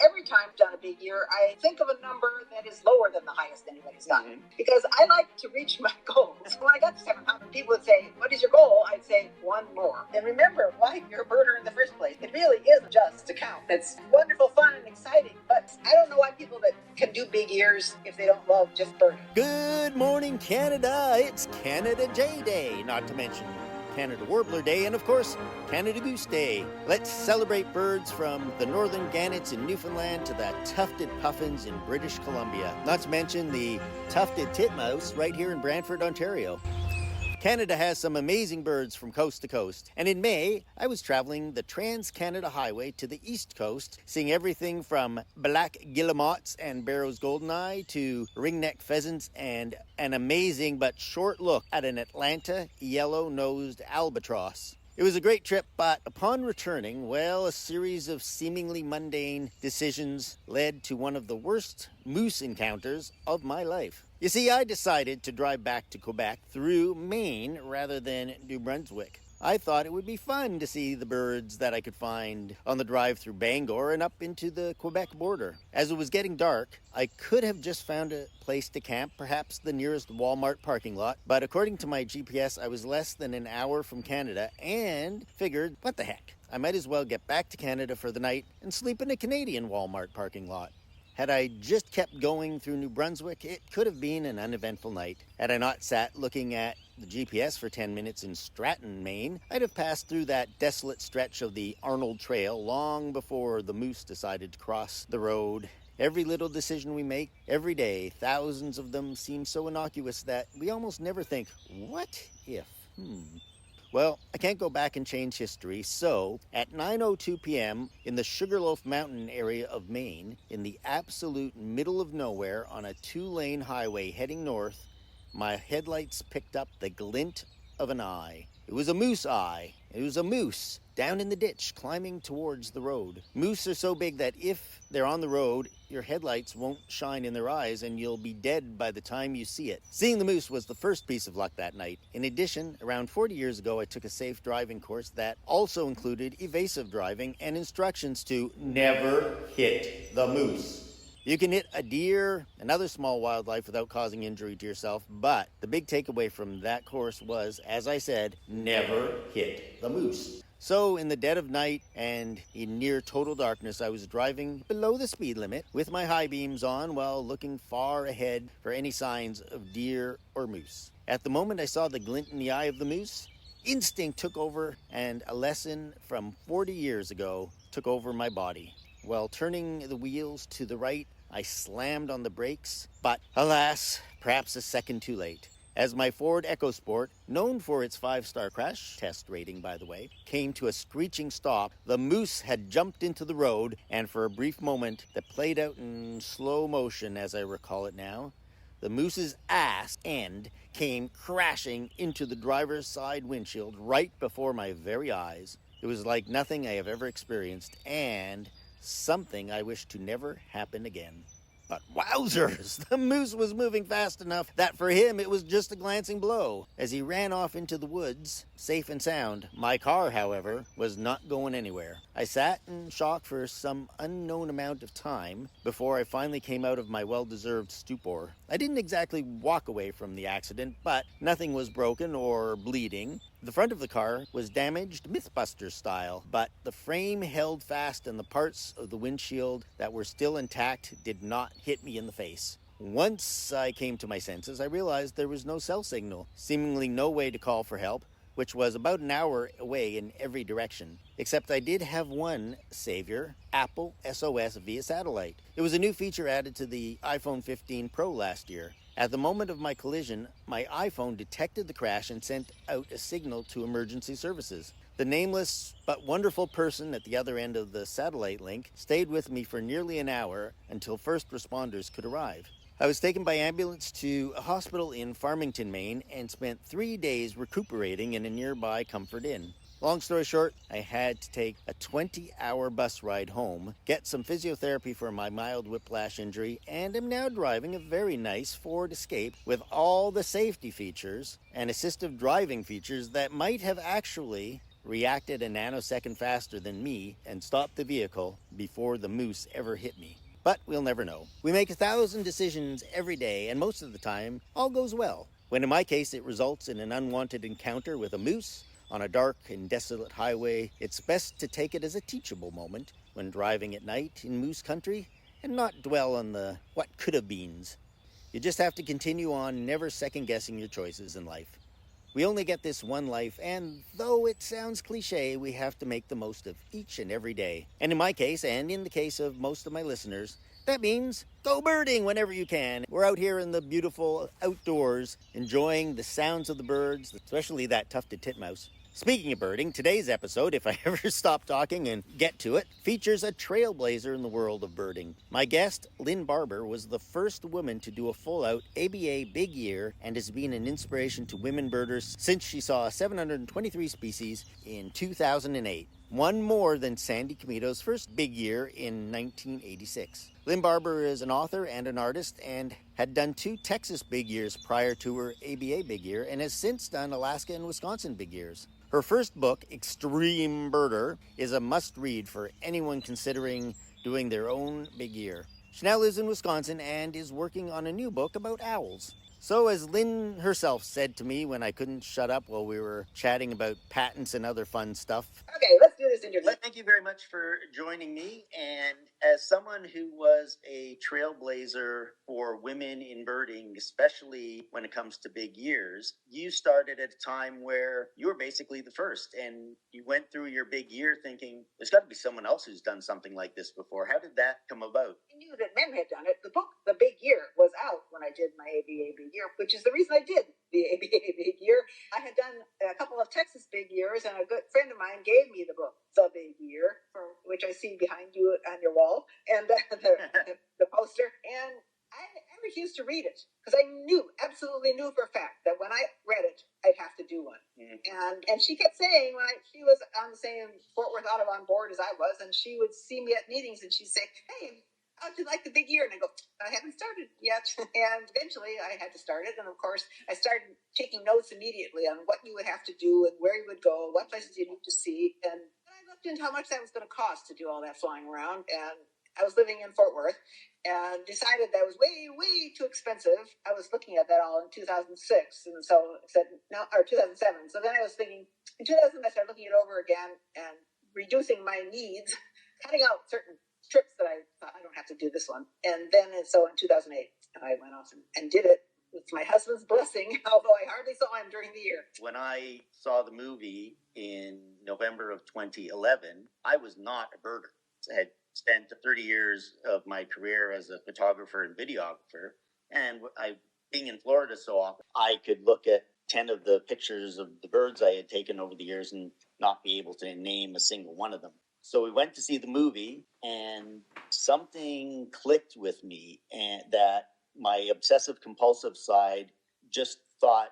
every time I've done a big year, I think of a number that is lower than the highest anybody's done, because I like to reach my goals. When I got to 700, people would say, what is your goal? I'd say, one more. And remember why you're a birder in the first place. It really isn't just to count. It's wonderful, fun, and exciting, but I don't know why people that can do big years if they don't love just birding. Good morning, Canada. It's Canada Jay Day, not to mention Canada Warbler Day, and of course, Canada Goose Day. Let's celebrate birds from the northern gannets in Newfoundland to the tufted puffins in British Columbia. Not to mention the tufted titmouse right here in Brantford, Ontario. Canada has some amazing birds from coast to coast, and in May, I was traveling the Trans-Canada Highway to the east coast, seeing everything from black guillemots and Barrow's goldeneye to ringneck pheasants and an amazing but short look at an Atlanta yellow-nosed albatross. It was a great trip, but upon returning, well, a series of seemingly mundane decisions led to one of the worst moose encounters of my life. You see, I decided to drive back to Quebec through Maine rather than New Brunswick. I thought it would be fun to see the birds that I could find on the drive through Bangor and up into the Quebec border. As it was getting dark, I could have just found a place to camp, perhaps the nearest Walmart parking lot, but according to my GPS, I was less than an hour from Canada and figured, what the heck, I might as well get back to Canada for the night and sleep in a Canadian Walmart parking lot. Had I just kept going through New Brunswick, it could have been an uneventful night. Had I not sat looking at the GPS for 10 minutes in Stratton, Maine, I'd have passed through that desolate stretch of the Arnold Trail long before the moose decided to cross the road. Every little decision we make, every day, thousands of them seem so innocuous that we almost never think, what if? Well, I can't go back and change history, so at 9:02 p.m. in the Sugarloaf Mountain area of Maine, in the absolute middle of nowhere on a 2-lane highway heading north, my headlights picked up the glint of an eye. It was a moose eye. It was a moose down in the ditch climbing towards the road. Moose are so big that if they're on the road, your headlights won't shine in their eyes and you'll be dead by the time you see it. Seeing the moose was the first piece of luck that night. In addition, around 40 years ago, I took a safe driving course that also included evasive driving and instructions to never hit the moose. You can hit a deer and other small wildlife without causing injury to yourself, but the big takeaway from that course was, as I said, never hit the moose. So in the dead of night and in near total darkness, I was driving below the speed limit with my high beams on while looking far ahead for any signs of deer or moose. At the moment I saw the glint in the eye of the moose, instinct took over and a lesson from 40 years ago took over my body. While turning the wheels to the right, I slammed on the brakes, but alas, perhaps a second too late. As my Ford EcoSport, known for its 5-star crash test rating by the way, came to a screeching stop, the moose had jumped into the road, and for a brief moment that played out in slow motion as I recall it now, the moose's ass end came crashing into the driver's side windshield right before my very eyes. It was like nothing I have ever experienced, and something I wish to never happen again. But wowzers, the moose was moving fast enough that for him it was just a glancing blow as he ran off into the woods, safe and sound. My car, however, was not going anywhere. I sat in shock for some unknown amount of time before I finally came out of my well-deserved stupor. I didn't exactly walk away from the accident, but nothing was broken or bleeding. The front of the car was damaged Mythbuster style, but the frame held fast and the parts of the windshield that were still intact did not hit me in the face. Once I came to my senses, I realized there was no cell signal, seemingly no way to call for help, which was about an hour away in every direction. Except I did have one savior, Apple SOS via satellite. It was a new feature added to the iPhone 15 Pro last year. At the moment of my collision, my iPhone detected the crash and sent out a signal to emergency services. The nameless but wonderful person at the other end of the satellite link stayed with me for nearly an hour until first responders could arrive. I was taken by ambulance to a hospital in Farmington, Maine, and spent 3 days recuperating in a nearby Comfort Inn. Long story short, I had to take a 20-hour bus ride home, get some physiotherapy for my mild whiplash injury, and am now driving a very nice Ford Escape with all the safety features and assistive driving features that might have actually reacted a nanosecond faster than me and stopped the vehicle before the moose ever hit me. But we'll never know. We make 1,000 decisions every day, and most of the time, all goes well. When in my case it results in an unwanted encounter with a moose on a dark and desolate highway, it's best to take it as a teachable moment when driving at night in moose country and not dwell on the what could have beens. You just have to continue on, never second guessing your choices in life. We only get this one life, and though it sounds cliche, we have to make the most of each and every day. And in my case, and in the case of most of my listeners, that means go birding whenever you can. We're out here in the beautiful outdoors, enjoying the sounds of the birds, especially that tufted titmouse. Speaking of birding, today's episode, if I ever stop talking and get to it, features a trailblazer in the world of birding. My guest, Lynn Barber, was the first woman to do a full-out ABA big year and has been an inspiration to women birders since she saw 723 species in 2008. One more than Sandy Komito's first big year in 1986. Lynn Barber is an author and an artist and had done 2 Texas big years prior to her ABA big year and has since done Alaska and Wisconsin big years. Her first book, Extreme Birder, is a must-read for anyone considering doing their own big year. She now lives in Wisconsin and is working on a new book about owls. So as Lynn herself said to me when I couldn't shut up while we were chatting about patents and other fun stuff. Okay, let's do this interview. Thank you very much for joining me. And as someone who was a trailblazer for women in birding, especially when it comes to big years, you started at a time where you were basically the first. And you went through your big year thinking, there's got to be someone else who's done something like this before. How did that come about? I knew that men had done it. The book, The Big Year, was out when I did my ABA Big Year, which is the reason I did the ABA Big Year. I had done a couple of Texas Big Years, and a good friend of mine gave me the book, The Big Year, which I see behind you on your wall, and the poster. And I refused to read it because I absolutely knew for a fact that when I read it, I'd have to do one. And she kept saying, she was on the same Fort Worth Audubon board as I was, and she would see me at meetings, and she'd say, "Hey, how'd you like the big year?" And I go, "I haven't started yet." And eventually I had to start it. And of course, I started taking notes immediately on what you would have to do and where you would go, what places you need to see. And I looked into how much that was going to cost to do all that flying around. And I was living in Fort Worth and decided that was way, way too expensive. I was looking at that all in 2006. And so I said, no, or 2007. So then I was thinking, in 2000, I started looking it over again and reducing my needs, cutting out certain trips that I thought I don't have to do this one. And then, so in 2008, I went off and did it with my husband's blessing, although I hardly saw him during the year. When I saw the movie in November of 2011, I was not a birder. I had spent 30 years of my career as a photographer and videographer. And being in Florida so often, I could look at 10 of the pictures of the birds I had taken over the years and not be able to name a single one of them. So we went to see the movie, and something clicked with me, and that my obsessive compulsive side just thought,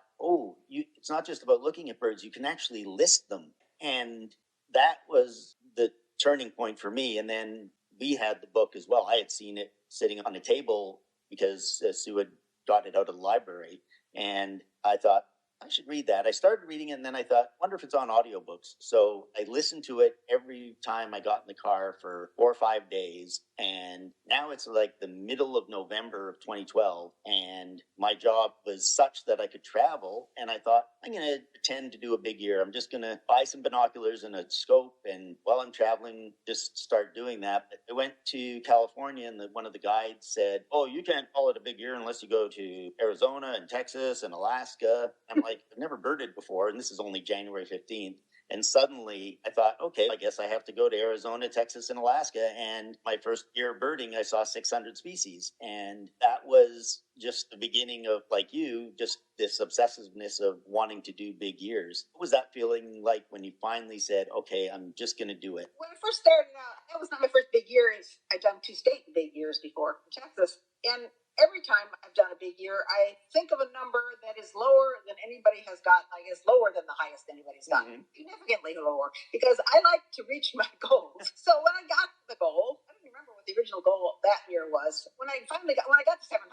it's not just about looking at birds, you can actually list them. And that was the turning point for me. And then we had the book as well. I had seen it sitting on a table because Sue had got it out of the library. And I thought, I should read that. I started reading it, and then I thought, wonder if it's on audiobooks. So I listened to it every time I got in the car for 4 or 5 days. And now it's like the middle of November of 2012. And my job was such that I could travel. And I thought, I'm going to pretend to do a big year. I'm just going to buy some binoculars and a scope. And while I'm traveling, just start doing that. But I went to California, and one of the guides said, you can't call it a big year unless you go to Arizona and Texas and Alaska. I'm like, I've never birded before, and this is only January 15th. And suddenly I thought, okay, I guess I have to go to Arizona, Texas, and Alaska. And my first year of birding, I saw 600 species. And that was just the beginning of, like you, just this obsessiveness of wanting to do big years. What was that feeling like when you finally said, okay, I'm just going to do it? When I first started out, that was not my first big year. I'd done 2 state big years before in Texas. And every time I've done a big year, I think of a number that is lower than anybody has gotten. I guess lower than the highest anybody's gotten, significantly lower, because I like to reach my goals. So when I got the goal, I don't remember what the original goal that year was. When I got to 700,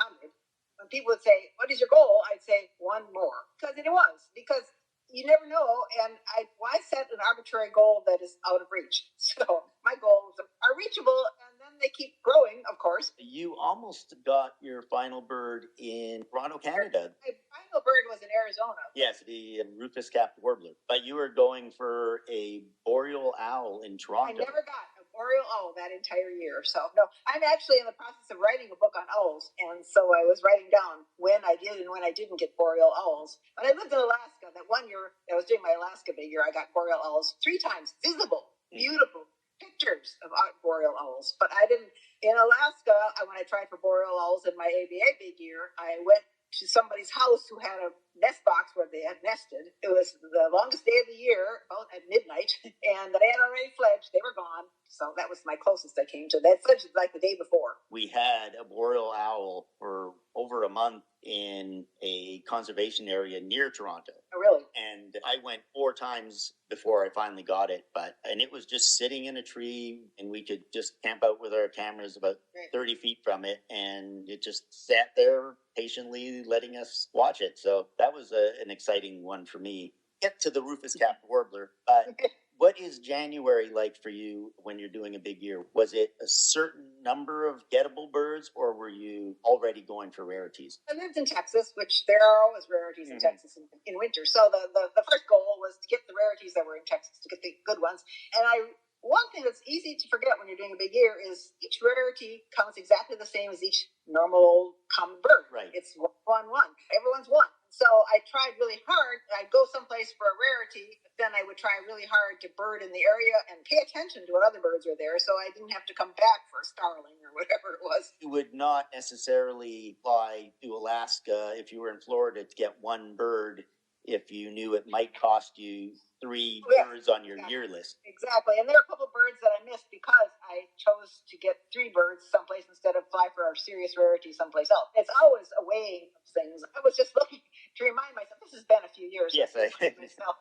when people would say, "What is your goal?" I'd say 1 more, because it was, because you never know. And why set an arbitrary imaginary goal that is out of reach. So my goals are reachable, and then they keep growing, of course. You almost got your final bird in Toronto, Canada. My final bird was in Arizona. Yes, the rufous-capped warbler. But you were going for a boreal owl in Toronto. I never got a boreal owl that entire year. So, no, I'm actually in the process of writing a book on owls. And so I was writing down when I did and when I didn't get boreal owls. When I lived in Alaska, that one year I was doing my Alaska big year, I got boreal owls 3 times. Visible, beautiful pictures of boreal owls. But I didn't, in Alaska, when I tried for boreal owls in my ABA big year, I went to somebody's house who had a nest box where they had nested. It was the longest day of the year, about at midnight, and they had already fledged. They were gone. So that was my closest I came to. They fledged like the day before. We had a boreal owl for over a month in a conservation area near Toronto. Oh, really? And I went 4 times before I finally got it. And it was just sitting in a tree, and we could just camp out with our cameras about 30 feet from it. And it just sat there patiently letting us watch it. So that was an exciting one for me. Get to the rufous-capped warbler. But what is January like for you when you're doing a big year? Was it a certain number of gettable birds, or were you already going for rarities? I lived in Texas, which there are always rarities in Texas in winter. So the first goal was to get the rarities that were in Texas, to get the good ones. And one thing that's easy to forget when you're doing a big year is each rarity counts exactly the same as each normal old common bird. Right. It's 1, 1. Everyone's 1. So I tried really hard. I'd go someplace for a rarity, but then I would try really hard to bird in the area and pay attention to what other birds were there, so I didn't have to come back for a starling or whatever it was. You would not necessarily fly to Alaska if you were in Florida to get 1 bird if you knew it might cost you 3 birds on your year list. Exactly. And there are a couple birds that I missed because I chose to get 3 birds someplace instead of fly for our serious rarity someplace else. It's always a weighing of things. I was just looking to remind myself, this has been a few years. Yes, myself.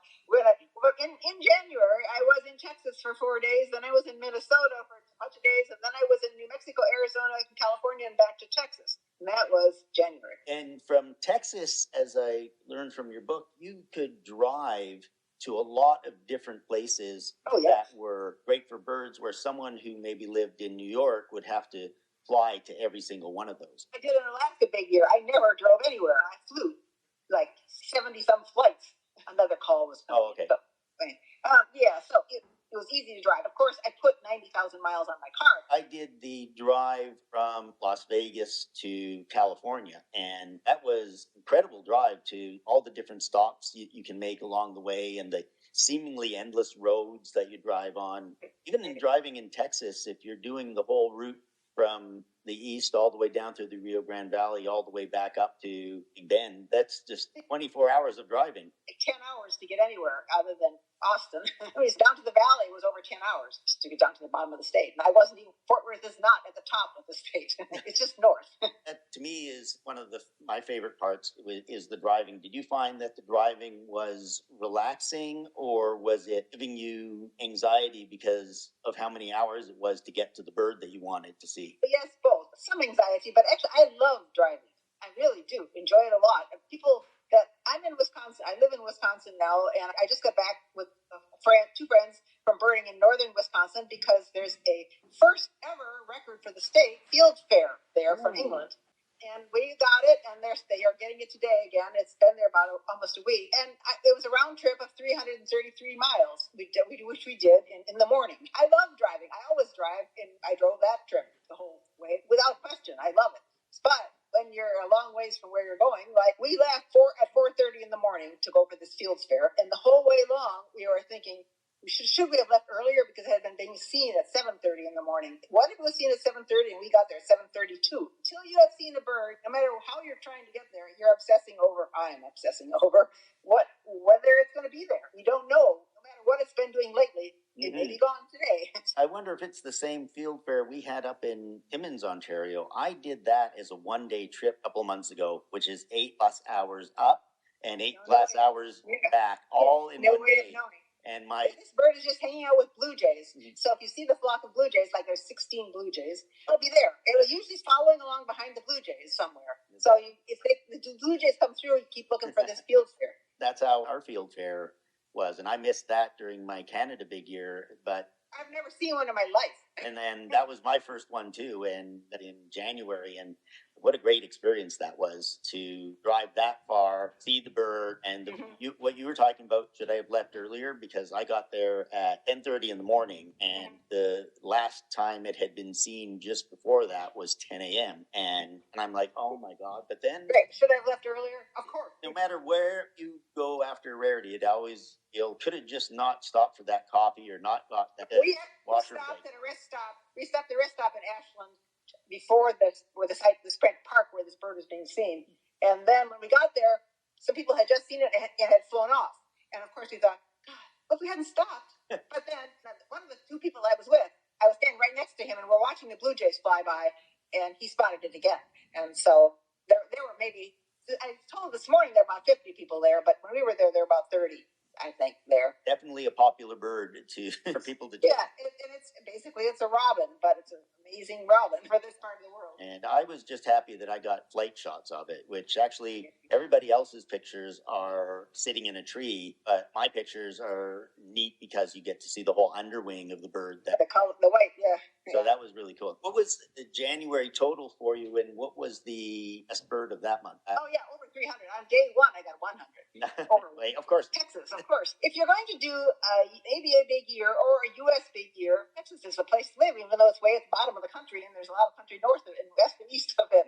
In January, I was in Texas for 4 days, then I was in Minnesota for a bunch of days, and then I was in New Mexico, Arizona, and California, and back to Texas. And that was January. And from Texas, as I learned from your book, you could drive to a lot of different places that were great for birds, where someone who maybe lived in New York would have to fly to every single one of those. I did an Alaska big year. I never drove anywhere. I flew like 70-some flights. Another call was coming. Oh, okay. So, so it was easy to drive. Of course, I put 90,000 miles on my car. I did the drive from Las Vegas to California, and that was an incredible drive to all the different stops you can make along the way, and the seemingly endless roads that you drive on. Even in driving in Texas, if you're doing the whole route from the east all the way down through the Rio Grande Valley, all the way back up to Big Bend, that's just 24 hours of driving. 10 hours to get anywhere other than Austin. Down to the valley was over 10 hours just to get down to the bottom of the state. And I wasn't even, Fort Worth is not at the top of the state. It's just north. That to me is one of my favorite parts is the driving. Did you find that the driving was relaxing, or was it giving you anxiety because of how many hours it was to get to the bird that you wanted to see? Yes, both. Some anxiety, but actually I love driving. I really do enjoy it a lot. I'm in Wisconsin. I live in Wisconsin now, and I just got back with 2 friends from birding in northern Wisconsin because there's a first ever record for the state field fair there from England. And we got it, and they are getting it today again. It's been there about almost a week. And it was a round trip of 333 miles, which we did in the morning. I love driving. I always drive, and I drove that trip the whole way without question. I love it. But when you're a long ways from where you're going, like we left at 4:30 in the morning to go for this fields fair, and the whole way long we were thinking, should we have left earlier because it had been being seen at 7:30 in the morning? What if it was seen at 7:30 and we got there at 7:32? Until you have seen a bird, no matter how you're trying to get there, I'm obsessing over whether it's going to be there. We don't know. No matter what it's been doing lately, it may be gone today. I wonder if it's the same field fair we had up in Timmins, Ontario. I did that as a 1-day trip a couple months ago, which is 8+ hours up and 8+ hours back, all in 1 day. And this bird is just hanging out with blue jays. So if you see the flock of blue jays, like there's 16 blue jays, it'll be there. It'll usually following along behind the blue jays somewhere. So if the blue jays come through, you keep looking for this field fair. That's how our field fair was, and I missed that during my Canada big year, but I've never seen one in my life. and then that was my first one too, and in January, and what a great experience that was to drive that far, see the bird, and what you were talking about should I have left earlier, because I got there at 10:30 in the morning, and the last time it had been seen just before that was 10 a.m. and I'm like, oh my god! But then, Should I have left earlier? Of course. No matter where you go after rarity, it always could have just not stopped for that coffee or not got that washer. We stopped at a rest stop. We stopped at a rest stop in Ashland before the site, the Sprint Park where this bird was being seen. And then when we got there, some people had just seen it and had flown off. And of course we thought, God, what if we hadn't stopped? But then one of the two people I was with, I was standing right next to him and we're watching the blue jays fly by, and he spotted it again. And so there were maybe, I was told this morning there were about 50 people there, but when we were there were about 30. I think there. Definitely a popular bird for people to do. Yeah, and it's basically it's a robin, but it's an amazing robin for this part of the world. And I was just happy that I got flight shots of it, which actually everybody else's pictures are sitting in a tree, but my pictures are neat because you get to see the whole underwing of the bird. The color, the white, yeah. So that was really cool. What was the January total for you, and what was the best bird of that month? Oh yeah, over 300. On day one, I got 100. Wait, of course. Texas, of course. If you're going to do maybe a big year or a U.S. big year, Texas is the place to live, even though it's way at the bottom of the country, and there's a lot of country north of it and west and east of it.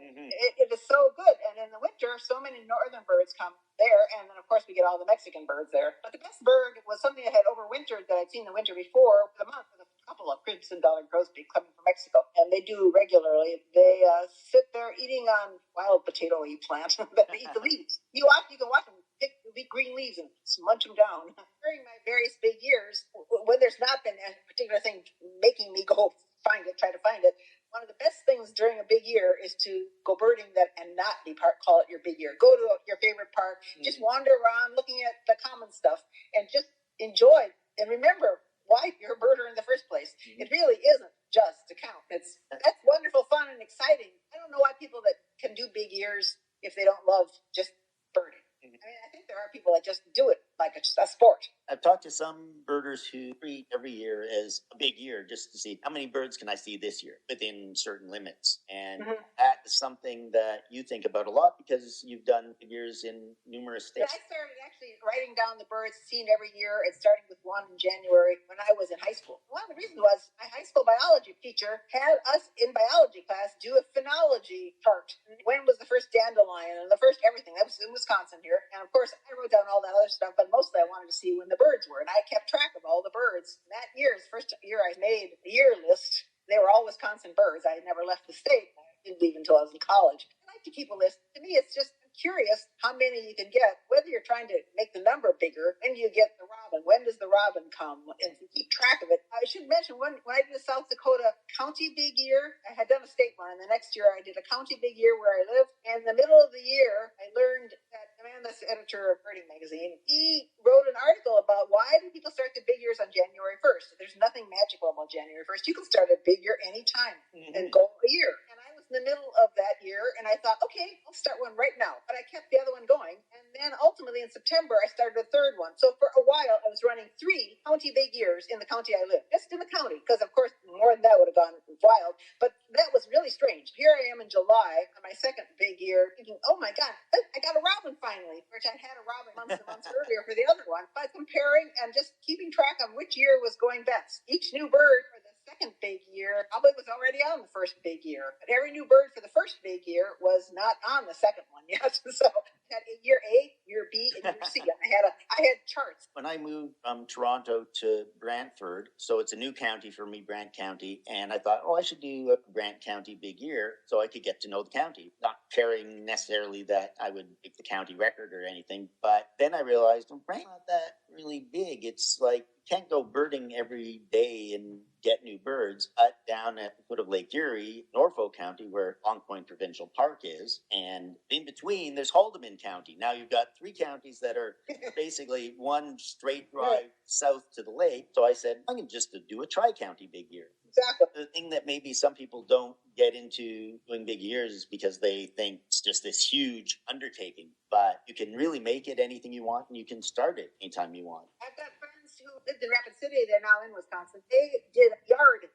It is so good. And in the winter, so many northern birds come there, and then of course we get all the Mexican birds there. But the best bird was something that had overwintered that I'd seen the winter before the month with a couple of crimson dollar grosbeak coming from Mexico, and they do regularly. They sit there eating on wild potato plant that they eat the leaves. You can watch them pick the green leaves and munch them down. During my various big years, when there's not been a particular thing making me go try to find it, one of the best things during a big year is to go birding and not be call it your big year. Go to your favorite park, just wander around looking at the common stuff and just enjoy and remember why you're a birder in the first place. It really isn't just to count. That's wonderful, fun, and exciting. I don't know why people that can do big years if they don't love just birding. I mean, I think there are people that just do it like a sport. I've talked to some birders who treat every year as a big year just to see how many birds can I see this year within certain limits. And that is something that you think about a lot because you've done big years in numerous states. I started actually writing down the birds seen every year and starting with one in January when I was in high school. One of the reasons was my high school biology teacher had us in biology class do a phenology chart. When was the first dandelion and the first everything? That was in Wisconsin here. And of course, I wrote down all that other stuff, but mostly I wanted to see when the birds were. And I kept track of all the birds. That year, the first year I made the year list, they were all Wisconsin birds. I had never left the state. I didn't leave until I was in college. I like to keep a list. To me, it's just curious how many you can get, whether you're trying to make the number bigger. When do you get the robin? When does the robin come? And keep track of it. I should mention, when I did a South Dakota county big year, I had done a state one, and the next year I did a county big year where I lived. And in the middle of the year, I learned that the man that's the editor of Birding Magazine, he wrote an article about why do people start the big years on January 1st. There's nothing magical about January 1st. You can start a big year anytime and go a year. And I was in the middle of that year, and I thought, okay, I'll start one right now. But I kept the other one going. And then ultimately in September, I started a third one. So for a while, I was running 3 county big years in the county I live. Just in the county, because of course, more than that would have gone wild. But that was really strange. Here I am in July, on my second big year, thinking, oh my God, I got a robin finally, which I had a robin months and months earlier for the other one. By comparing and just keeping track of which year was going best. Each new bird for the second big year probably was already on the first big year. But every new bird for the first big year was not on the second one yet. So I had year A, year B, and year C. I had charts. When I moved from Toronto to Brantford, so it's a new county for me, Brant County, and I thought, I should do a Brant County big year so I could get to know the county. Not caring necessarily that I would make the county record or anything, but then I realized, Brant's not that really big. It's like, you can't go birding every day and get new birds. But down at the foot of Lake Erie, Norfolk County, where Long Point Provincial Park is, and in between, there's Haldimand County. Now you've got 3 counties that are basically one straight drive south to the lake. So I said, I can just do a tri-county big year. Exactly. The thing that maybe some people don't get into doing big years is because they think it's just this huge undertaking, but you can really make it anything you want and you can start it anytime you want. I've got friends who lived in Rapid City. They're now in Wisconsin. They did a yard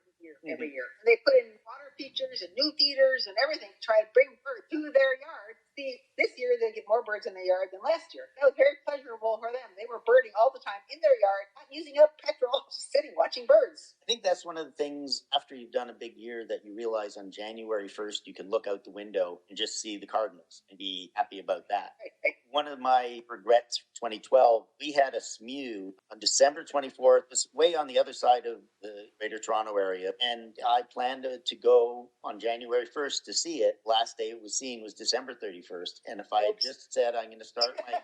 every year. And they put in water features and new feeders and everything to try to bring birds to their yard. See, this year they get more birds in their yard than last year. That was very pleasurable for them. They were birding all the time in their yard, not using up petrol, just sitting watching birds. I think that's one of the things after you've done a big year that you realize on January 1st, you can look out the window and just see the cardinals and be happy about that. Right. One of my regrets for 2012, we had a SMU on December 24th, this way on the other side of the Greater Toronto area. And I planned to go on January 1st to see it. Last day it was seen was December 31st. And if I had just said I'm going to start my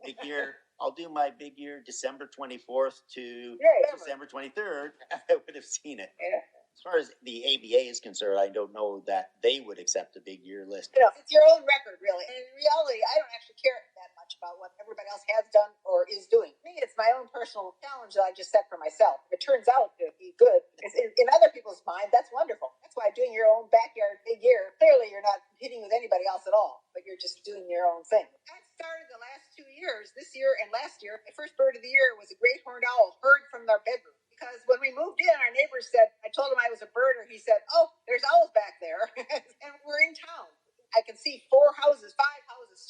big year, I'll do my big year December 24th to December 23rd, I would have seen it. Yeah. As far as the ABA is concerned, I don't know that they would accept a big year list. It's your own record, really. And in reality, I don't actually care that much about what everybody else has done or is doing. For me, it's my own personal challenge that I just set for myself. If it turns out to be good, in other people's mind, that's wonderful. That's why doing your own backyard big year, clearly you're not competing with anybody else at all, but you're just doing your own thing. I started the last 2 years, this year and last year. My first bird of the year was a great horned owl heard from their bedroom. Because when we moved in, our neighbors said, I told him I was a birder. He said, oh, there's owls back there. And we're in town. I can see 5 houses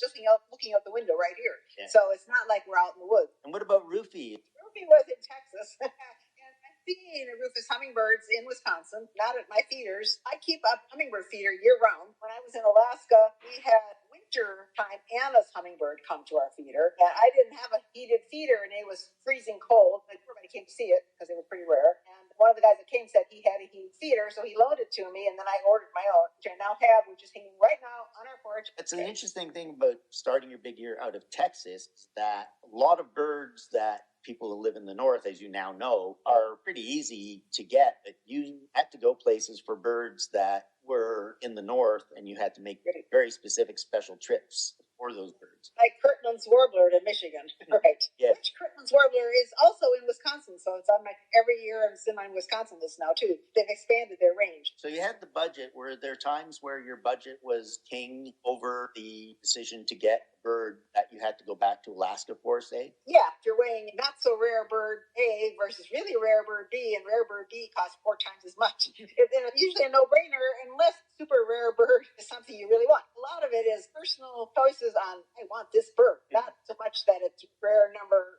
just looking out the window right here. Yeah. So it's not like we're out in the woods. And what about Rufy? Rufy was in Texas. And I've seen Rufus hummingbirds in Wisconsin, not at my feeders. I keep a hummingbird feeder year round. When I was in Alaska, we had winter time Anna's hummingbird come to our feeder. And I didn't have a heated feeder and it was freezing cold. Everybody came to see it because they were pretty rare. And one of the guys that came said he had a heated feeder, so he loaned it to me, and then I ordered my own, which I now have, which is hanging right now on our porch. It's an interesting thing about starting your big year out of Texas is that a lot of birds that people who live in the north, as you now know, are pretty easy to get, but you had to go places for birds that were in the north, and you had to make very specific special trips for those birds. Like Kirtland's warbler to Michigan, right? Yes. Which Kirtland's warbler is also in Wisconsin, so it's on my every year it's in my Wisconsin list now too. They've expanded their range. So you had the budget. Were there times where your budget was king over the decision to get a bird that you had to go back to Alaska for, say? Yeah, if you're weighing not so rare bird A versus really rare bird B, and rare bird B costs 4 times as much. It's usually a no-brainer unless super rare bird is something you really want. A lot of it is personal choices on, I want this bird. Not so much that it's rare number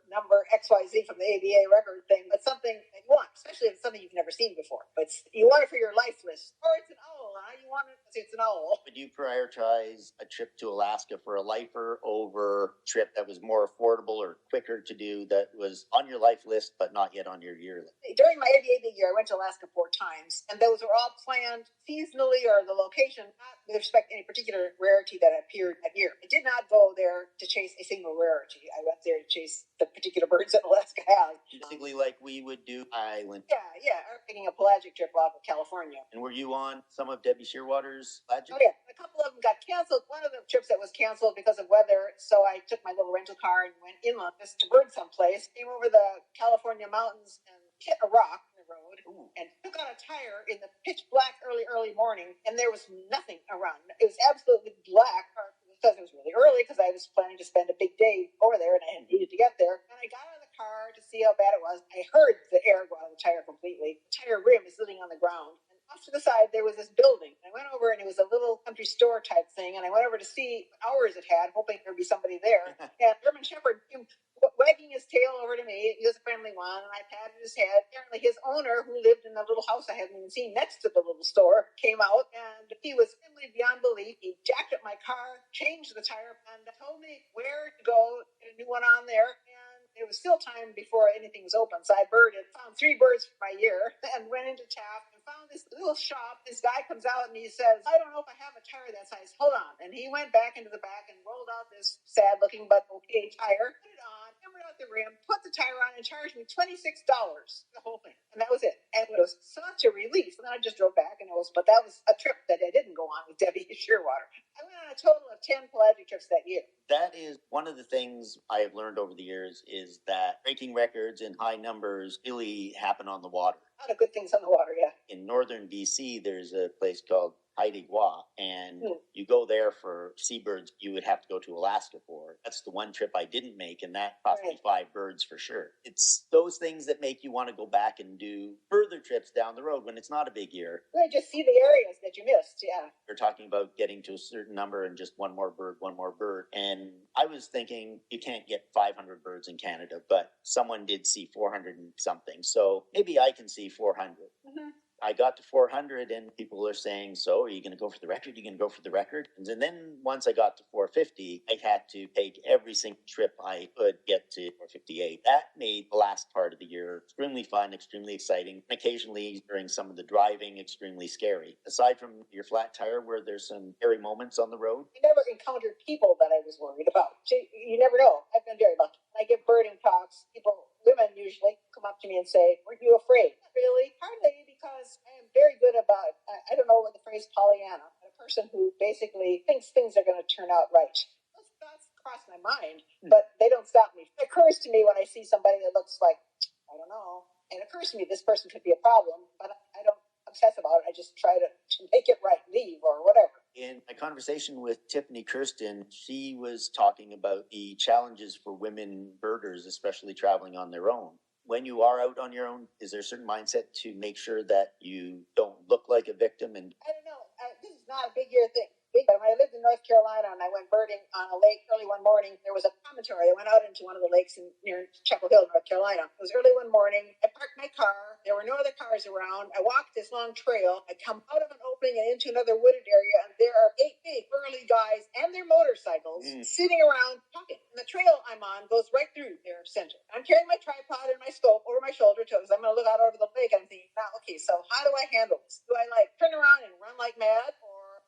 XYZ from the ABA record thing, but something that you want, especially if it's something you've never seen before. But you want it for your life list. Or it's an owl, huh? You want it because it's an owl. Would you prioritize a trip to Alaska for a lifer over a trip that was more affordable or quicker to do that was on your life list but not yet on your year list? During my ABA big year, I went to Alaska 4 times, and those were all planned seasonally or the location, not with respect to any particular rarity that appeared that year. I did not go there to chase a single rarity. I went there to chase the particular birds that Alaska has. Basically like we would do island. Yeah. I'm taking a pelagic trip off of California. And were you on some of Debbie Shearwater's pelagic? Oh, yeah. A couple of them got canceled. One of the trips that was canceled because of weather, so I took my little rental car and went inland just to bird someplace, came over the California mountains and hit a rock in the road. Ooh. And took on a tire in the pitch black early morning, and there was nothing around. It was absolutely black. Because it was really early, because I was planning to spend a big day over there, and I needed to get there. And I got out of the car to see how bad it was. I heard the air go out of the tire completely. The tire rim is sitting on the ground. And off to the side, there was this building. I went over, and it was a little country store type thing, and I went over to see what hours it had, hoping there'd be somebody there. And German Shepherd came wagging his tail over to me. He was a friendly one, and I patted his head. Apparently his owner, who lived in the little house I hadn't even seen next to the little store, came out, and he was friendly beyond belief. He jacked up my car, changed the tire, and told me where to go, get a new one on there. And it was still time before anything was open, so I found 3 birds for my year, and went into Taft and found this little shop. This guy comes out and he says, I don't know if I have a tire that size. Hold on. And he went back into the back and rolled out this sad-looking but okay tire, put it on, hammered out the rim, put the tire on, and charged me $26, the whole thing. And that was it. And it was such a relief. And then I just drove back, but that was a trip that I didn't go on with Debbie Shearwater. I went on a total of 10 pelagic trips that year. That is one of the things I have learned over the years is that breaking records in high numbers really happen on the water. A lot of good things on the water, yeah. In northern BC, there's a place called Haida, and you go there for seabirds you would have to go to Alaska for. That's the one trip I didn't make, and that cost me 5 birds for sure. It's those things that make you want to go back and do further trips down the road when it's not a big year. Right, just see the areas that you missed, yeah. You're talking about getting to a certain number and just one more bird. And I was thinking you can't get 500 birds in Canada, but someone did see 400 and something. So maybe I can see 400. Mm-hmm. I got to 400 and people are saying, so are you going to go for the record? You're going to go for the record? And then once I got to 450, I had to take every single trip I could get to 458. That made the last part of the year extremely fun, extremely exciting. Occasionally during some of the driving, extremely scary. Aside from your flat tire where there's some scary moments on the road. I never encountered people that I was worried about. You never know. I've been very lucky. I get birding talks. Women usually come up to me and say, were you afraid? Not really. Partly because I am very good about, I don't know what the phrase Pollyanna, but a person who basically thinks things are going to turn out right. Those thoughts cross my mind, but they don't stop me. It occurs to me when I see somebody that looks like, I don't know, and it occurs to me this person could be a problem, but I don't obsess about it. I just try to make it right, leave or whatever. In my conversation with Tiffany Kirsten, she was talking about the challenges for women birders, especially traveling on their own. When you are out on your own, is there a certain mindset to make sure that you don't look like a victim? And I don't know. This is not a big year thing. When I lived in North Carolina and I went birding on a lake early one morning, there was a promontory. I went out into one of the lakes near Chapel Hill, North Carolina. It was early one morning. I parked my car. There were no other cars around. I walked this long trail. I come out of an opening and into another wooded area, and there are 8 big burly guys and their motorcycles sitting around talking. And the trail I'm on goes right through their center. I'm carrying my tripod and my scope over my shoulder because I'm going to look out over the lake. And I'm thinking, now, okay, so how do I handle this? Do I turn around and run like mad?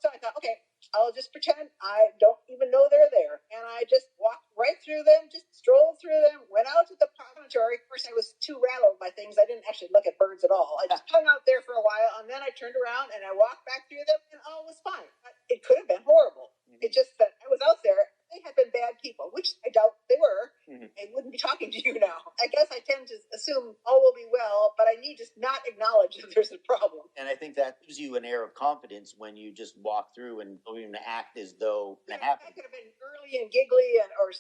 So I thought, okay, I'll just pretend I don't even know they're there. And I just walked right through them, just strolled through them, went out to the promontory. Of course, I was too rattled by things. I didn't actually look at birds at all. I just hung out there for a while, and then I turned around and I walked back through them, and all was fine. But it could have been horrible. It just that I was out there. They had been bad people, which I doubt they were. I wouldn't be talking to you now. I guess I tend to assume all will be well, but I need to not acknowledge that there's a problem. And I think that gives you an air of confidence when you just walk through and don't even act as though it happened. I could have been early and giggly or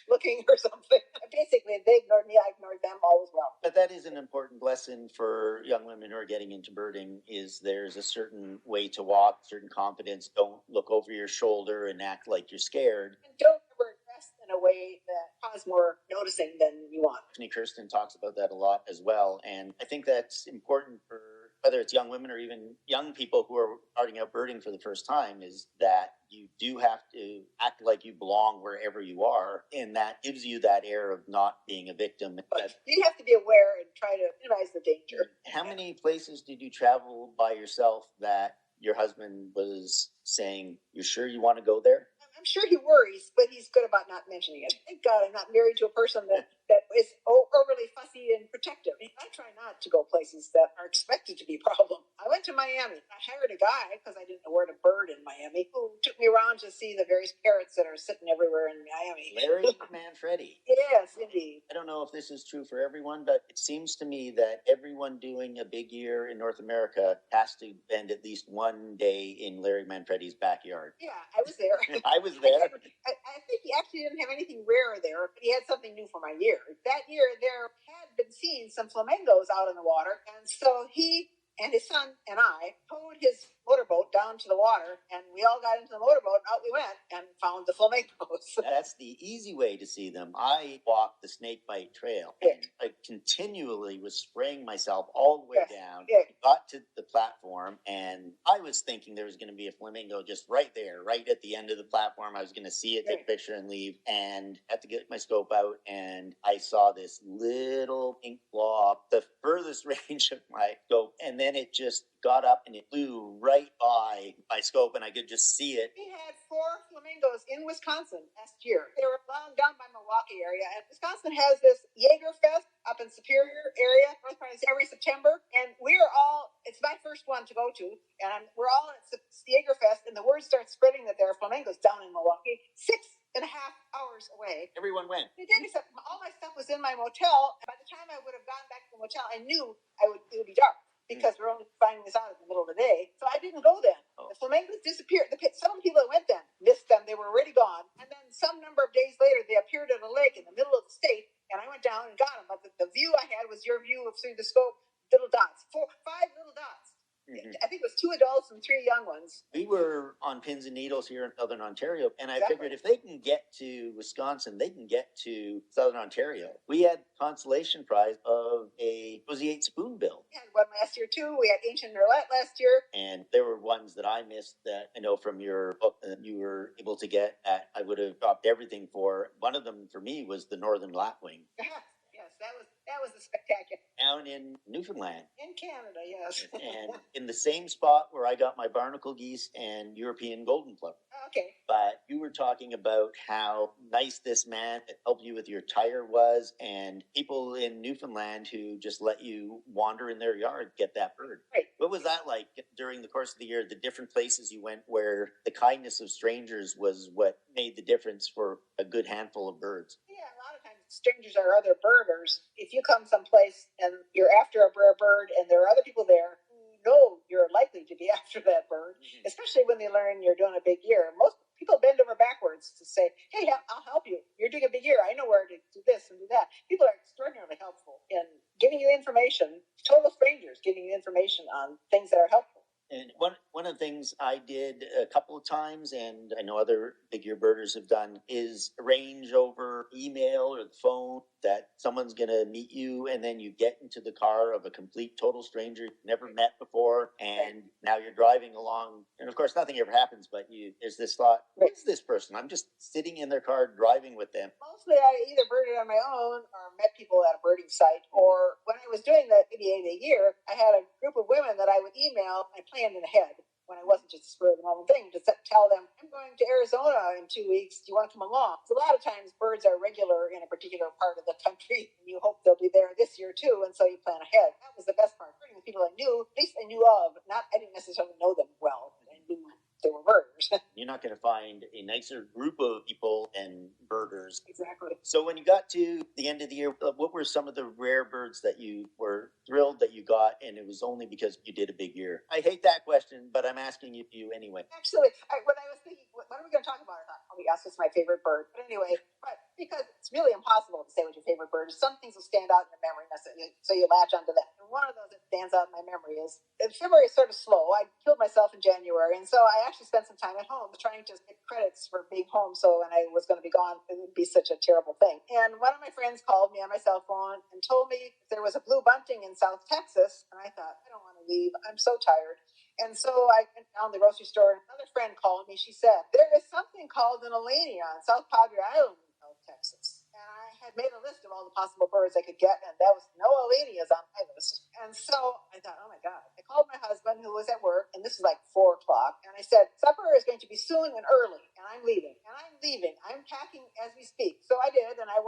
looking or something. Basically, they ignored me, I ignored them, all was well. But that is an important lesson for young women who are getting into birding, is there's a certain way to walk, certain confidence. Don't look over your shoulder and act like you're scared. And don't ever dress in a way that causes more noticing than you want. Tiffany Kirsten talks about that a lot as well. And I think that's important for whether it's young women or even young people who are starting out birding for the first time, is that you do have to act like you belong wherever you are. And that gives you that air of not being a victim. But you have to be aware and try to minimize the danger. How many places did you travel by yourself that your husband was saying, you're sure you want to go there? I'm sure he worries, but he's good about not mentioning it. Thank God I'm not married to a person that is overly fussy and protective. I try not to go places that are expected to be a problem. I went to Miami. I hired a guy, because I didn't know where to bird in Miami, who took me around to see the various parrots that are sitting everywhere in Miami. Larry Manfredi. Yes, indeed. I don't know if this is true for everyone, but it seems to me that everyone doing a big year in North America has to spend at least one day in Larry Manfredi's backyard. Yeah, I was there. I was there. I think he actually didn't have anything rare there, but he had something new for my year. That year, there had been seen some flamingos out in the water, and so he and his son and I towed his motorboat down to the water, and we all got into the motorboat, and out we went, and found the flamingos. That's the easy way to see them. I walked the Snakebite Trail, and I continually was spraying myself all the way down. Got to the platform, and I was thinking there was going to be a flamingo just right there, right at the end of the platform. I was going to see it, take a picture, and leave, and had to get my scope out, and I saw this little pink blob, the furthest range of my scope, and then it just got up and it flew right by my scope, and I could just see it. We had 4 flamingos in Wisconsin last year. They were down by Milwaukee area, and Wisconsin has this Jaeger Fest up in Superior area, North Carolina, every September, and we're all, it's my first one to go to, and we're all at Jaeger Fest, and the word starts spreading that there are flamingos down in Milwaukee, 6.5 hours away. Everyone went. They did, except all my stuff was in my motel, and by the time I would have gone back to the motel, I knew it would be dark, because we're only finding this out in the middle of the day. So I didn't go then. The flamingos disappeared. Some people that went then missed them. They were already gone. And then some number of days later, they appeared at a lake in the middle of the state, and I went down and got them. But the view I had was your view of through the scope, little dots, 5 little dots. I think it was 2 adults and 3 young ones. We were on pins and needles here in Southern Ontario, and I figured if they can get to Wisconsin, they can get to Southern Ontario. We had consolation prize of a roseate spoonbill. We had one last year too. We had ancient roulette last year. And there were ones that I missed that I know from your book that you were able to get at, I would have dropped everything for. One of them for me was the Northern Lapwing. Yes, that was a spectacular. Down in Newfoundland. In Canada, yes. And in the same spot where I got my barnacle geese and European golden plover. Okay. But you were talking about how nice this man that helped you with your tire was, and people in Newfoundland who just let you wander in their yard, get that bird. Right. What was that like during the course of the year, the different places you went where the kindness of strangers was what made the difference for a good handful of birds? Yeah, a lot of times strangers are other birders. If you come someplace and you're after a rare bird and there are other people there who know you're likely to be after that bird, especially when they learn you're doing a big year. Most people bend over backwards to say, hey, I'll help you. You're doing a big year. I know where to do this and do that. People are extraordinarily helpful in giving you information, total strangers giving you information on things that are helpful. And one of the things I did a couple of times, and I know other big year birders have done, is arrange over email or the phone that someone's going to meet you, and then you get into the car of a complete total stranger you've never met before, and now you're driving along, and of course nothing ever happens, but there's this thought, what's this person? I'm just sitting in their car driving with them. Mostly I either birded on my own or met people at a birding site, or when I was doing that maybe a year, I had a group of women that I would email. I planned in ahead when I wasn't just a spur of the moment thing to tell them, I'm going to Arizona in 2 weeks. Do you want to come along? So a lot of times birds are regular in a particular part of the country, and you hope they'll be there this year too, and so you plan ahead. That was the best part. Birding with people I knew, at least I knew of. I didn't necessarily know them well, but I knew they were birders. You're not going to find a nicer group of people than birders. Exactly. So when you got to the end of the year, what were some of the rare birds that you were thrilled that you got, and it was only because you did a big year? I hate that question, but I'm asking you anyway. Actually, when I was thinking, what are we going to talk about? I thought, oh, yes, it's my favorite bird. But anyway, because it's really impossible to say what your favorite bird is. Some things will stand out in your memory, so you latch onto that. And one of those that stands out in my memory is, February is sort of slow. I killed myself in January, and so I actually spent some time at home trying to get credits for being home, so when I was going to be gone, it would be such a terrible thing. And one of my friends called me on my cell phone and told me there was a blue bunting in South Texas, and I thought, I don't want to leave. I'm so tired. And so I went down to the grocery store, and another friend called me. She said, there is something called an Alania on South Padre Island in South Texas. And I had made a list of all the possible birds I could get, and there was no Alanias on my list. And so I thought, oh my God. I called my husband, who was at work, and this is like 4 o'clock, and I said, supper is going to be soon and early, and I'm leaving. I'm packing as we speak. So I did, and I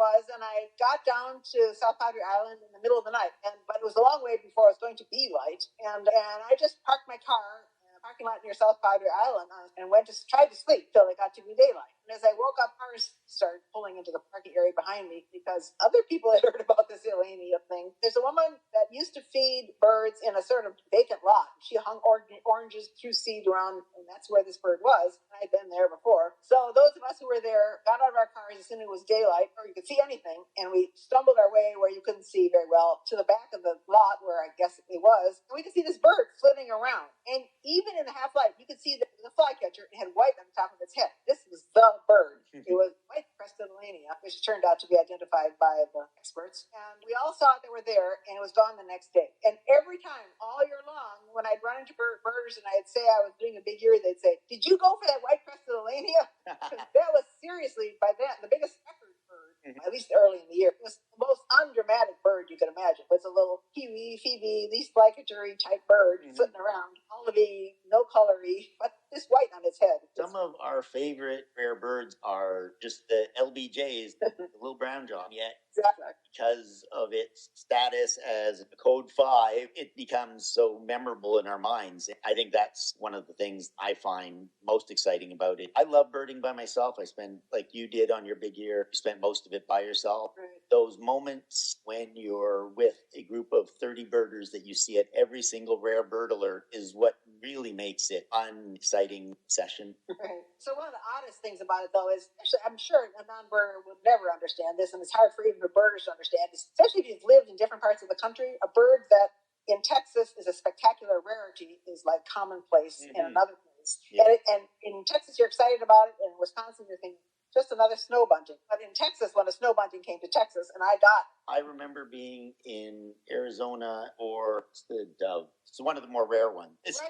got down to South Padre Island in the middle of the night, but it was a long way before it was going to be light, and I just parked my car in the parking lot near South Padre Island and tried to sleep till it got to be daylight. And as I woke up, cars started pulling into the parking area behind me because other people had heard about this Alania thing. There's a woman that used to feed birds in a sort of vacant lot. She hung oranges through seed around, and that's where this bird was. I'd been there before. So those of us who were there got out of our cars as soon as it was daylight, or you could see anything, and we stumbled our way where you couldn't see very well to the back of the lot where I guess it was. And we could see this bird flitting around. And even in the half light, you could see the flycatcher. It had white on the top of its head. This was the bird. It was white crested Alania, which turned out to be identified by the experts. And we all saw it, they were there, and it was gone the next day. And every time, all year long, when I'd run into birders and I'd say I was doing a big year, they'd say, did you go for that white crested Alania? That was seriously, by then, the biggest record bird at least early in the year. It was the most undramatic bird you could imagine. It was a little kiwi, phoebe, least bligatory type bird flitting around, all of the no colory, but this white on its head. Some of our favorite rare birds are just the LBJs, the little brown jaw. Yet, Exactly. because of its status as a code 5, it becomes so memorable in our minds. I think that's one of the things I find most exciting about it. I love birding by myself. I spend, like you did on your big year, you spent most of it by yourself. Right. Those moments when you're with a group of 30 birders that you see at every single rare bird alert is what really makes it an exciting session. Right. So one of the oddest things about it, though, is actually, I'm sure a non-birder would never understand this, and it's hard for even the birders to understand, especially if you've lived in different parts of the country. A bird that in Texas is a spectacular rarity is like commonplace in another place. Yeah. And in Texas, you're excited about it. In Wisconsin, you're thinking, just another snow bunting. But in Texas, when a snow bunting came to Texas, and I got it. I remember being in Arizona or the dove. It's one of the more rare ones. It's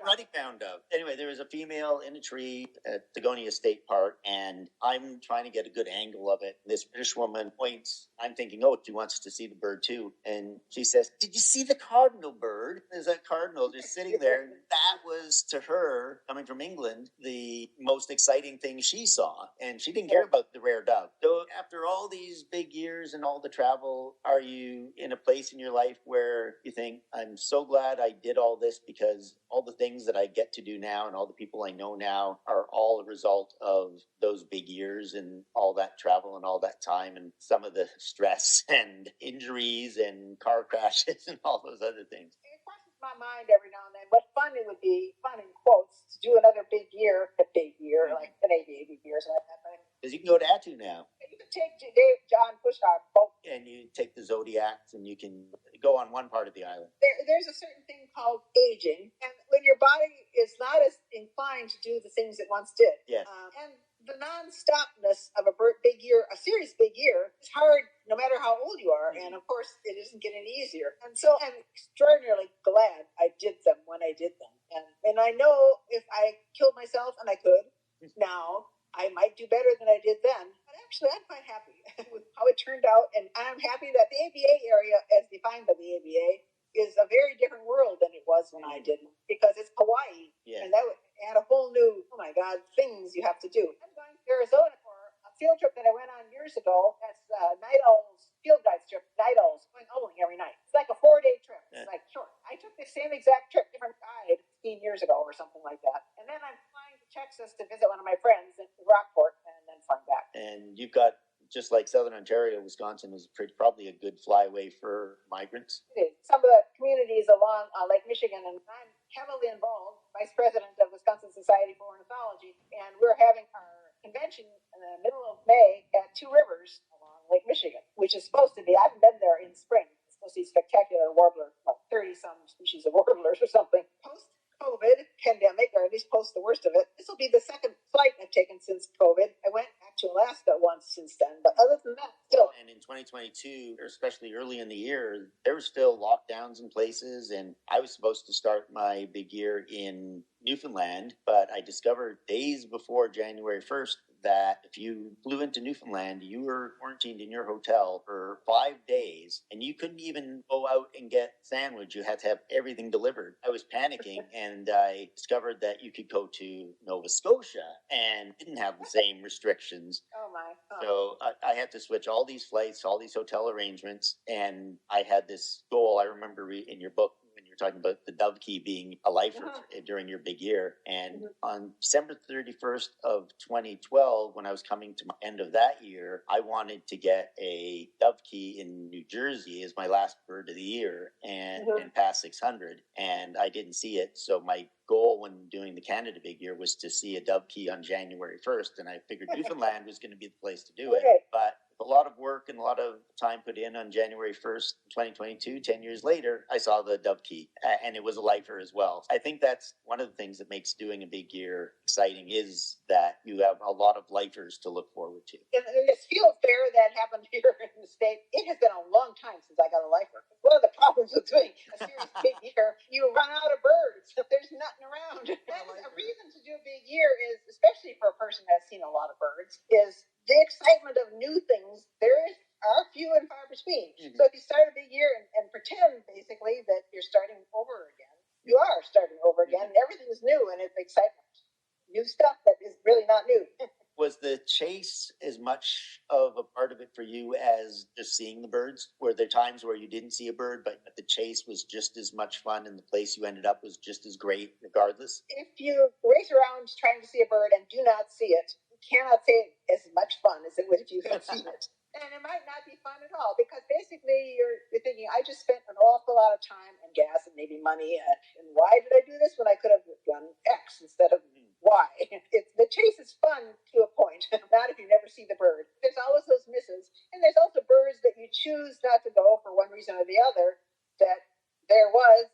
ruddy brown dove. Anyway, there was a female in a tree at Dagonia State Park, and I'm trying to get a good angle of it. This British woman points. I'm thinking, oh, she wants to see the bird too. And she says, "Did you see the cardinal bird?" There's a cardinal just sitting there. That was, to her, coming from England, the most exciting thing she saw. And she didn't care about the rare dove. So after all these big years and all the travel, are you in a place in your life where you think, I'm so glad I did all this, because all the things that I get to do now and all the people I know now are all a result of those big years and all that travel and all that time and some of the stress and injuries and car crashes and all those other things? It crosses my mind every now and then what fun it would be, fun in quotes, to do another big year, like an ABA big year or something like that. Because you can go to Attu now. You can take John Pushkar boat. And you take the Zodiacs and you can go on one part of the island. There's a certain thing called aging. And when your body is not as inclined to do the things it once did. Yes. And the non-stopness of a big year, a serious big year, is hard no matter how old you are. And of course, it isn't getting any easier. And so I'm extraordinarily glad I did them when I did them. And I know if I killed myself, and I could now, I might do better than I did then. But actually, I'm quite happy with how it turned out. And I'm happy that the ABA area, as defined by the ABA, is a very different world than it was when I did it. Because it's Hawaii. Yeah. And that would add a whole new, oh my God, things you have to do. I'm going to Arizona for a field trip that I went on years ago. That's Night Owl's field guides trip. Night Owls, going owling every night. It's like a 4-day trip. It's like short. I took the same exact trip, different guide, 15 years ago or something like that. And then I'm flying to Texas to visit one of my friends in Rockport and then flying back. And you've got, just like Southern Ontario, Wisconsin is probably a good flyway for migrants. It is. Some of the communities along Lake Michigan, and I'm heavily involved, vice president of Wisconsin Society for Ornithology, and we're having our convention in the middle of May at Two Rivers along Lake Michigan, which is supposed to be, I haven't been there in spring, it's supposed to be spectacular warbler, like 30-some species of warblers or something. Post-COVID pandemic, or at least post the worst of it, this will be the second flight I've taken since COVID. I went back to Alaska once since then, but other than that, still. And in 2022, or especially early in the year, there were still lockdowns in places, and I was supposed to start my big year in Newfoundland, but I discovered days before January 1st that if you flew into Newfoundland, you were quarantined in your hotel for 5 days, and you couldn't even go out and get sandwich. You had to have everything delivered. I was panicking, and I discovered that you could go to Nova Scotia and didn't have the same restrictions. Oh my. So I had to switch all these flights, all these hotel arrangements, and I had this goal. I remember in your book, when you're talking about the dove key being a lifer during your big year. And on December 31st of 2012, when I was coming to my end of that year, I wanted to get a dove key in New Jersey as my last bird of the year and pass 600. And I didn't see it. So my goal when doing the Canada big year was to see a dove key on January 1st. And I figured Newfoundland was going to be the place to do it. But a lot of work and a lot of time put in on January 1st, 2022, 10 years later, I saw the dove key, and it was a lifer as well. I think that's one of the things that makes doing a big year exciting, is that you have a lot of lifers to look forward to. In this field fair that happened here in the state, it has been a long time since I got a lifer. One of the problems with doing a serious big year, you run out of birds. There's nothing around. That is a reason to do a big year is, especially for a person that's seen a lot of birds, is the excitement of new things, are few and far between. Mm-hmm. So if you start a big year and pretend basically that you're starting over again, you are starting over again, and everything is new and it's excitement. New stuff that is really not new. Was the chase as much of a part of it for you as just seeing the birds? Were there times where you didn't see a bird, but the chase was just as much fun and the place you ended up was just as great regardless? If you race around trying to see a bird and do not see it, you cannot say as much fun as it would if you had seen it. And it might not be fun at all, because basically you're thinking, I just spent an awful lot of time and gas and maybe money, and why did I do this when I could have done X instead of Y? The chase is fun to a point, not if you never see the bird. There's always those misses, and there's also birds that you choose not to go for one reason or the other. That there was,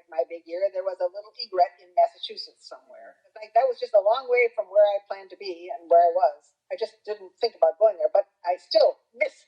my big year, there was a little egret in Massachusetts somewhere. Like, that was just a long way from where I planned to be and where I was. I just didn't think about going there, but I still miss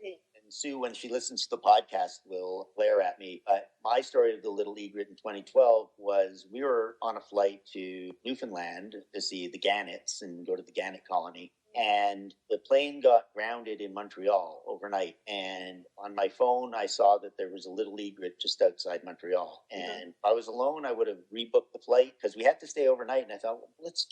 seeing. And Sue, when she listens to the podcast, will glare at me. But my story of the little egret in 2012 was we were on a flight to Newfoundland to see the gannets and go to the gannet colony. And the plane got grounded in Montreal overnight. And on my phone, I saw that there was a little egret just outside Montreal. And if I was alone, I would have rebooked the flight because we had to stay overnight. And I thought, well, let's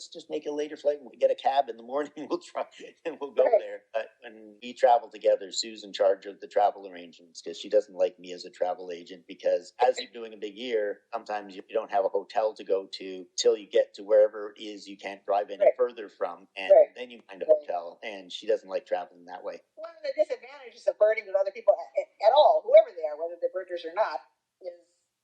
just make a later flight. When we get a cab in the morning, we'll try and we'll go there. But when we travel together, Sue's in charge of the travel arrangements because she doesn't like me as a travel agent, because as you're doing a big year, sometimes you don't have a hotel to go to till you get to wherever it is you can't drive any further from. And then you find a hotel, and she doesn't like traveling that way. One of the disadvantages of birding with other people at all, whoever they are, whether they're birders or not, is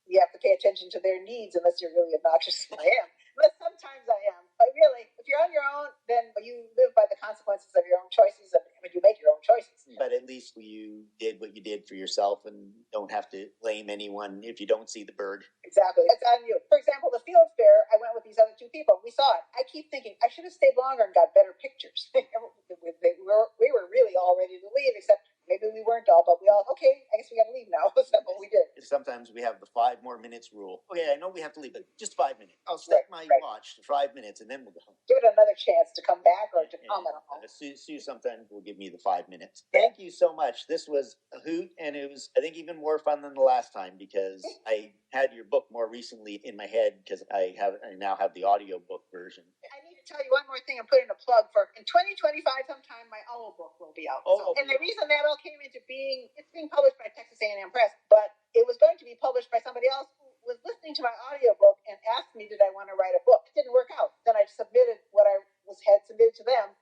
you have to pay attention to their needs unless you're really obnoxious. I am. But sometimes I am. But really, if you're on your own, then you live by the consequences of your own choices. You make your own choices. But at least you did what you did for yourself and don't have to blame anyone if you don't see the bird. Exactly. It's on you. For example, the field fair, I went with these other two people. We saw it. I keep thinking, I should have stayed longer and got better pictures. we were really all ready to leave, except maybe we weren't all, but we all, okay, I guess we got to leave now. That's what we did. Sometimes we have the 5 more minutes rule. Okay, I know we have to leave, but just 5 minutes. I'll set my watch to 5 minutes and then we'll go. Give it another chance to come back or to comment on it. Sue sometimes will give me the 5 minutes. Thank you so much. This was a hoot, and it was, I think, even more fun than the last time because I had your book more recently in my head because I now have the audiobook version. I need to tell you one more thing and put in a plug for in 2025 sometime my owl book will be out. And the reason that all came into being, it's being published by Texas A&M Press, but it was going to be published by somebody else who was listening to my audiobook and asked me did I want to write a book. It didn't work out. Then I submitted what I had submitted to them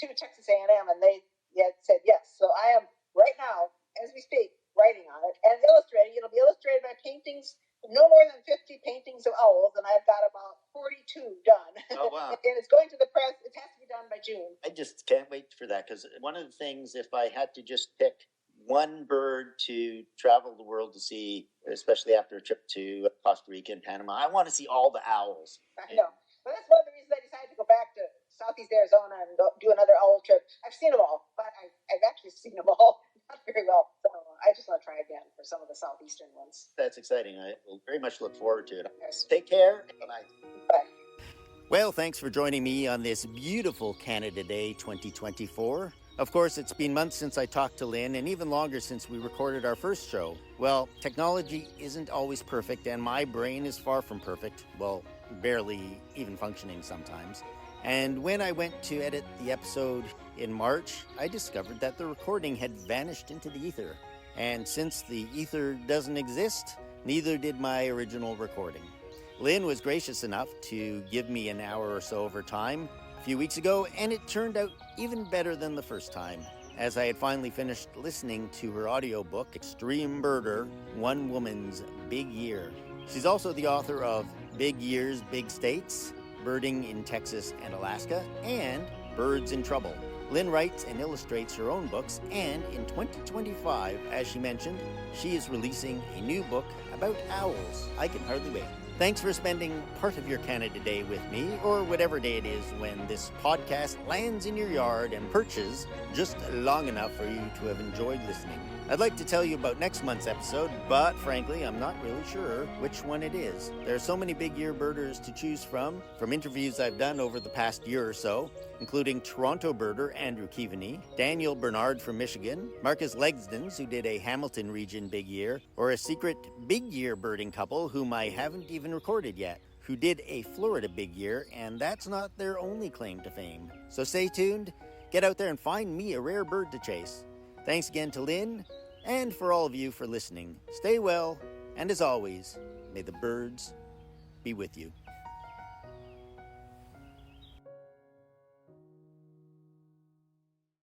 to Texas A&M, and they had said yes. So I am right now, as we speak, writing on it and illustrating. It'll be illustrated by paintings, no more than 50 paintings of owls, and I've got about 42 done. Oh, wow. And it's going to the press. It has to be done by June. I just can't wait for that, because one of the things, if I had to just pick one bird to travel the world to see, especially after a trip to Costa Rica and Panama, I want to see all the owls. I know. But that's one of the reasons I decided to go back to Southeast Arizona and do another owl trip. I've seen them all, but I've actually seen them all not very well. So I just want to try again for some of the southeastern ones. That's exciting. I will very much look forward to it. Yes. Take care. Bye-bye. Bye. Well, thanks for joining me on this beautiful Canada Day 2024. Of course, it's been months since I talked to Lynn, and even longer since we recorded our first show. Well, technology isn't always perfect, and my brain is far from perfect. Well, barely even functioning sometimes. And when I went to edit the episode in March, I discovered that the recording had vanished into the ether. And since the ether doesn't exist, neither did my original recording. Lynn was gracious enough to give me an hour or so of her time a few weeks ago, and it turned out even better than the first time, as I had finally finished listening to her audiobook, Extreme Birder, One Woman's Big Year. She's also the author of Big Years, Big States, Birding in Texas and Alaska, and Birds in Trouble. Lynn writes and illustrates her own books, and in 2025, as she mentioned, she is releasing a new book about owls. I can hardly wait. Thanks for spending part of your Canada Day with me, or whatever day it is when this podcast lands in your yard and perches just long enough for you to have enjoyed listening. I'd like to tell you about next month's episode, but frankly, I'm not really sure which one it is. There are so many big year birders to choose from interviews I've done over the past year or so, including Toronto birder Andrew Keaveney, Daniel Bernard from Michigan, Marcus Legsdons, who did a Hamilton region big year, or a secret big year birding couple whom I haven't even recorded yet, who did a Florida big year, and that's not their only claim to fame. So stay tuned, get out there and find me a rare bird to chase. Thanks again to Lynn, and for all of you for listening. Stay well, and as always, may the birds be with you.